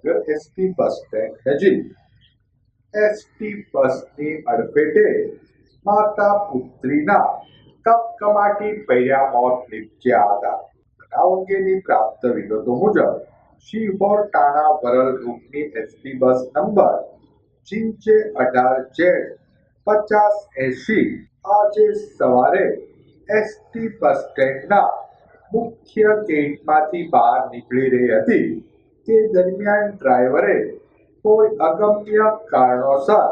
ST bus stand નજીક ST બસની અડફેટે માતા પુત્રીના કમકમાટી ભર્યા મોત નીપજ્યા હતા. બનાવ અંગેની પ્રાપ્ત વિગતો મુજબ શિહોર ટાણા વરલ રૂટની એસટી બસ નંબર JJ18Z5080 આજે સવારે એસટી બસ સ્ટેન્ડના મુખ્ય ગેટમાંથી બહાર નીકળી રહી હતી. તે દરમિયાન ડ્રાઈવરે કોઈ અગમ્ય કારણોસર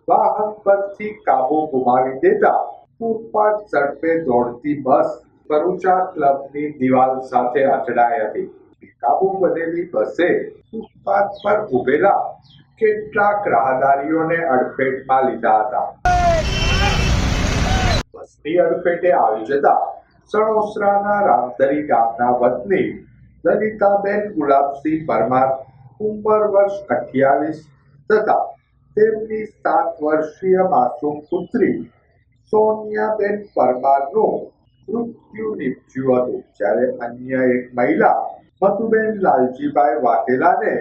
વાહન પરથી કાબુ ગુમાવી દેતા પૂરપાટ ઝડપે દોડતી બસ ભરૂચા ક્લબની દિવાલ સાથે અથડાઈ હતી. કાબુ બનેલી બસે ફૂટપાથ પર ઉભેલા કેટલાક રાહદારીઓને અડફેટમાં લીધા હતા. બસની અડફેટે આવી જતા સણોસરાના રામધરી ગામના વતની લલિતાબેન ગુલાબસિંહ પરમાર ઉંમર વર્ષ 28 તથા તેમની 7 વર્ષીય માસૂમ પુત્રી સોનિયાબેન પરમારનું મૃત્યુ નીપજ્યું હતું, જ્યારે અન્ય એક મહિલા મધુબેન લાલજીભાઈ વાઘેલાને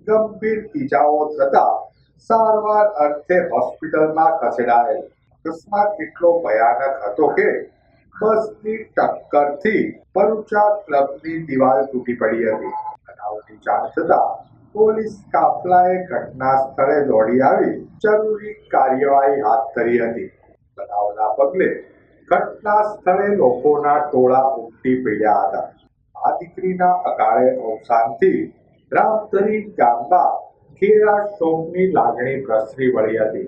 ગંભીર ઈજાઓ થતા સારવાર અર્થે હોસ્પિટલમાં ખસેડાયેલ. અકસ્માત એટલો ભયાનક હતો કે બસની ટક્કરથી ભરૂચા ક્લબની દિવાલ તૂટી પડી હતી. બનાવની જાણ થતાં પોલીસ કાફલાએ ઘટના સ્થળે દોડી આવી જરૂરી કાર્યવાહી હાથ ધરી હતી. બનાવના પગલે ઘટના સ્થળે લોકોના ટોળા ઉમટી પડ્યા હતા. આ દીકરીના અકાળે અવસાનથી રામધરી ગામમાં ઘેરા શોકની લાગણી પ્રસરી વળી હતી.